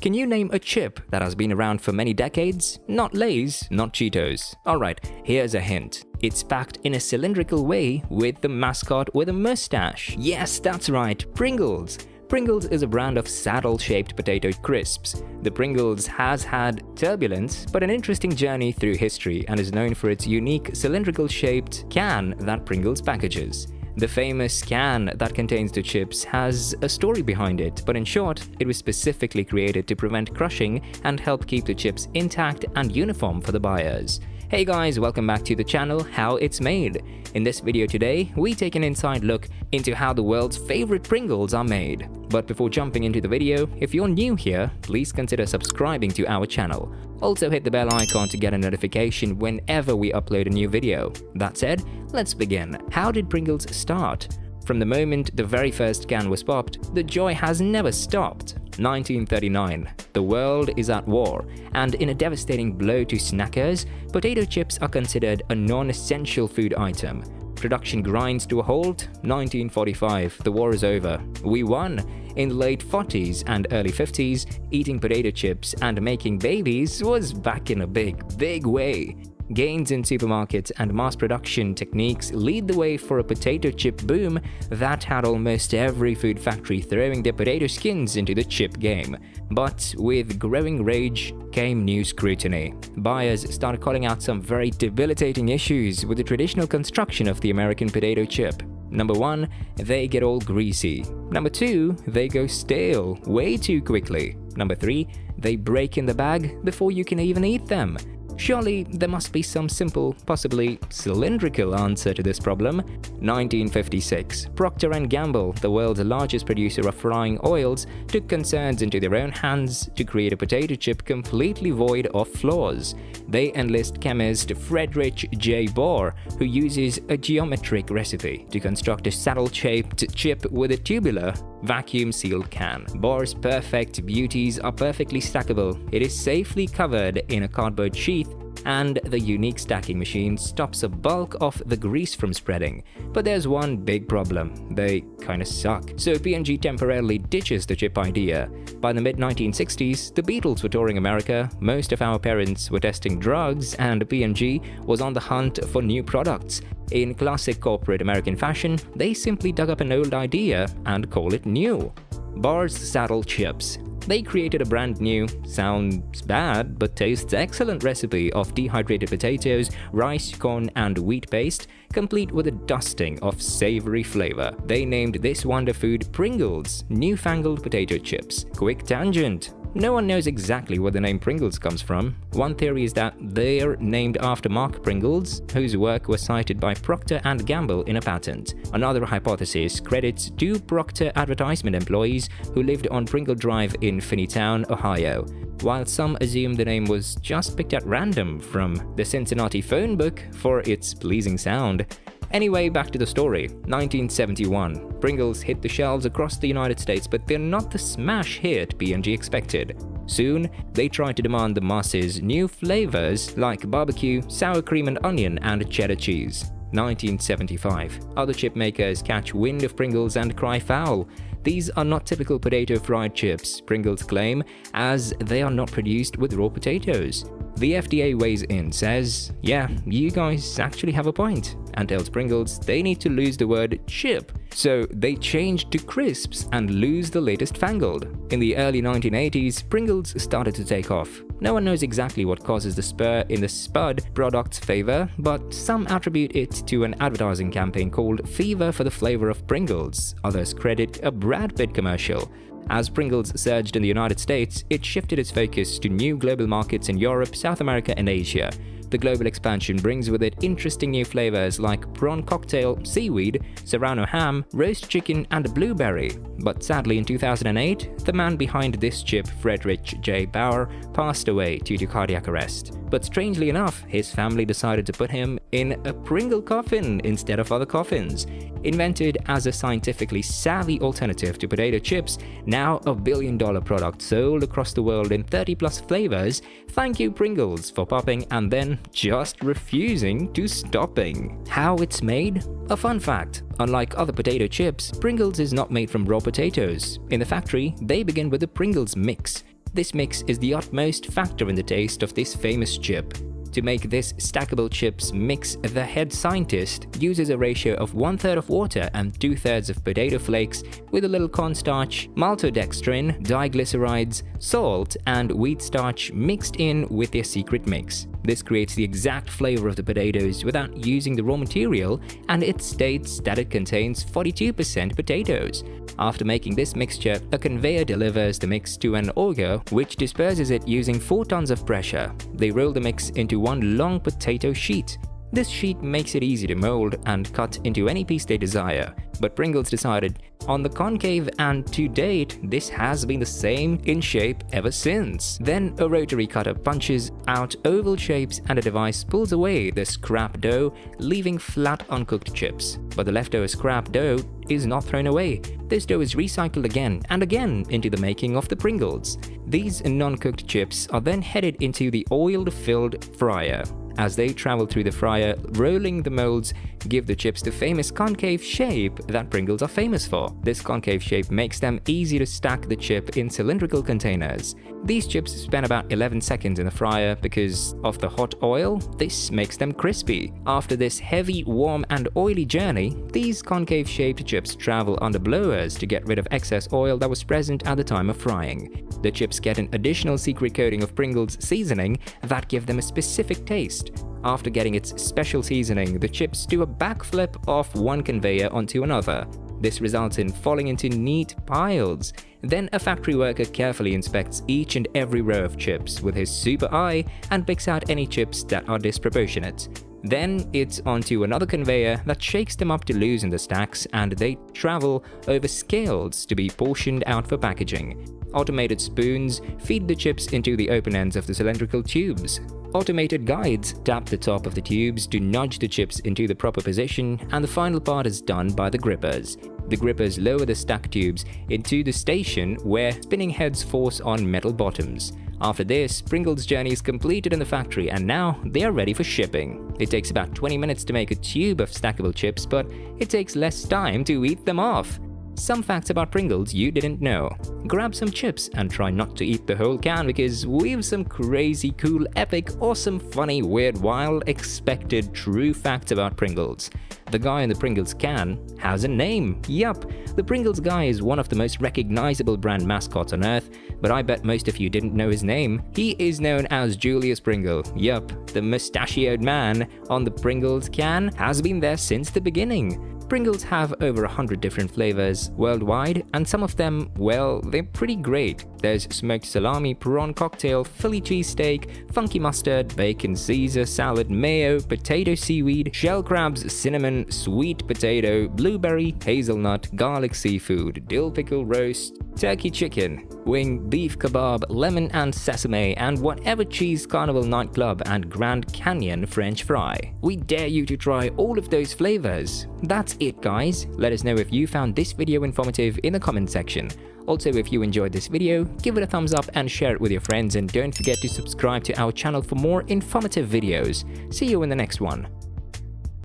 Can you name a chip that has been around for many decades? Not Lay's, not Cheetos. Alright, here's a hint. It's packed in a cylindrical way with the mascot with a mustache. Yes, that's right, Pringles. Pringles is a brand of saddle-shaped potato crisps. The Pringles has had turbulence, but an interesting journey through history and is known for its unique cylindrical-shaped can that Pringles packages. The famous can that contains the chips has a story behind it, but in short, it was specifically created to prevent crushing and help keep the chips intact and uniform for the buyers. Hey guys, welcome back to the channel How It's Made. In this video today, we take an inside look into how the world's favorite Pringles are made. But before jumping into the video, if you're new here, please consider subscribing to our channel. Also hit the bell icon to get a notification whenever we upload a new video. That said, let's begin. How did Pringles start? From the moment the very first can was popped, the joy has never stopped. 1939. The world is at war, and in a devastating blow to snackers, potato chips are considered a non-essential food item. Production grinds to a halt. 1945. The war is over. We won. In the late 40s and early 50s, eating potato chips and making babies was back in a big way. Gains in supermarkets and mass production techniques lead the way for a potato chip boom that had almost every food factory throwing their potato skins into the chip game. But with growing rage came new scrutiny. Buyers started calling out some very debilitating issues with the traditional construction of the American potato chip. Number 1, they get all greasy. Number 2, they go stale way too quickly. Number 3, they break in the bag before you can even eat them. Surely there must be some simple, possibly cylindrical answer to this problem. 1956. Procter & Gamble, the world's largest producer of frying oils, took concerns into their own hands to create a potato chip completely void of flaws. They enlist chemist Friedrich J. Bohr, who uses a geometric recipe to construct a saddle-shaped chip with a tubular, vacuum-sealed can. Bohr's perfect beauties are perfectly stackable. It is safely covered in a cardboard sheath, and the unique stacking machine stops a bulk of the grease from spreading. But there's one big problem: they kinda suck. So P&G temporarily ditches the chip idea. By the mid-1960s, the Beatles were touring America, most of our parents were testing drugs, and P&G was on the hunt for new products. In classic corporate American fashion, they simply dug up an old idea and call it new. Bohr's Saddle Chips. They created a brand new, sounds bad but tastes excellent recipe of dehydrated potatoes, rice, corn and wheat paste, complete with a dusting of savory flavor. They named this wonder food Pringles, newfangled potato chips. Quick tangent. No one knows exactly where the name Pringles comes from. One theory is that they're named after Mark Pringles, whose work was cited by Procter & Gamble in a patent. Another hypothesis credits 2 Procter advertisement employees who lived on Pringle Drive in Finneytown, Ohio, while some assume the name was just picked at random from the Cincinnati phone book for its pleasing sound. Anyway, back to the story. 1971. Pringles hit the shelves across the United States, but they're not the smash hit P&G expected. Soon, they tried to demand the masses new flavors like barbecue, sour cream and onion, and cheddar cheese. 1975. Other chip makers catch wind of Pringles and cry foul. These are not typical potato fried chips, Pringles claim, as they are not produced with raw potatoes. The FDA weighs in, says, yeah, you guys actually have a point, and tells Pringles they need to lose the word chip. So they changed to crisps and lose the latest fangled. In the early 1980s, Pringles started to take off. No one knows exactly what causes the spur in the Spud product's favor, but some attribute it to an advertising campaign called Fever for the Flavor of Pringles. Others credit a Brad Pitt commercial. As Pringles surged in the United States, it shifted its focus to new global markets in Europe, South America, and Asia. The global expansion brings with it interesting new flavors like prawn cocktail, seaweed, serrano ham, roast chicken, and blueberry. But sadly, in 2008, the man behind this chip, Friedrich J. Bohr, passed away due to cardiac arrest. But strangely enough, his family decided to put him in a Pringle coffin instead of other coffins. Invented as a scientifically savvy alternative to potato chips, now a billion-dollar product sold across the world in 30-plus flavors, thank you Pringles for popping and then just refusing to stopping. How it's made? A fun fact: unlike other potato chips, Pringles is not made from raw potatoes. In the factory, they begin with a Pringles mix. This mix is the utmost factor in the taste of this famous chip. To make this stackable chips mix, the head scientist uses a ratio of 1/3 of water and 2/3 of potato flakes with a little cornstarch, maltodextrin, diglycerides, salt, and wheat starch mixed in with their secret mix. This creates the exact flavor of the potatoes without using the raw material, and it states that it contains 42% potatoes. After making this mixture, a conveyor delivers the mix to an auger, which disperses it using 4 tons of pressure. They roll the mix into one long potato sheet. This sheet makes it easy to mold and cut into any piece they desire, but Pringles decided on the concave, and to date, this has been the same in shape ever since. Then a rotary cutter punches out oval shapes and a device pulls away the scrap dough, leaving flat uncooked chips. But the leftover scrap dough is not thrown away. This dough is recycled again and again into the making of the Pringles. These non-cooked chips are then headed into the oil-filled fryer. As they travel through the fryer, rolling the molds give the chips the famous concave shape that Pringles are famous for. This concave shape makes them easy to stack the chip in cylindrical containers. These chips spend about 11 seconds in the fryer because of the hot oil. This makes them crispy. After this heavy, warm, and oily journey, these concave-shaped chips travel under blowers to get rid of excess oil that was present at the time of frying. The chips get an additional secret coating of Pringles seasoning that give them a specific taste. After getting its special seasoning, the chips do a backflip off one conveyor onto another. This results in falling into neat piles. Then a factory worker carefully inspects each and every row of chips with his super eye and picks out any chips that are disproportionate. Then it's onto another conveyor that shakes them up to loosen the stacks, and they travel over scales to be portioned out for packaging. Automated spoons feed the chips into the open ends of the cylindrical tubes. Automated guides tap the top of the tubes to nudge the chips into the proper position, and the final part is done by the grippers. The grippers lower the stack tubes into the station where spinning heads force on metal bottoms. After this, Pringles' journey is completed in the factory, and now they are ready for shipping. It takes about 20 minutes to make a tube of stackable chips, but it takes less time to eat them off. Some facts about Pringles you didn't know. Grab some chips and try not to eat the whole can, because we've some crazy, cool, epic, awesome, funny, weird, wild, expected, true facts about Pringles. The guy in the Pringles can has a name. Yup, the Pringles guy is one of the most recognizable brand mascots on earth, but I bet most of you didn't know his name. He is known as Julius Pringle. Yup, the mustachioed man on the Pringles can has been there since the beginning. Pringles have over 100 different flavors worldwide, and some of them, well, they're pretty great. There's smoked salami, prawn cocktail, Philly cheesesteak, funky mustard, bacon Caesar salad, mayo, potato seaweed, shell crabs, cinnamon, sweet potato, blueberry, hazelnut, garlic seafood, dill pickle roast, turkey chicken, wing, beef kebab, lemon and sesame, and whatever cheese Carnival nightclub and Grand Canyon French fry. We dare you to try all of those flavors. That's it, guys. Let us know if you found this video informative in the comment section. Also, if you enjoyed this video, give it a thumbs up and share it with your friends, and don't forget to subscribe to our channel for more informative videos. See you in the next one.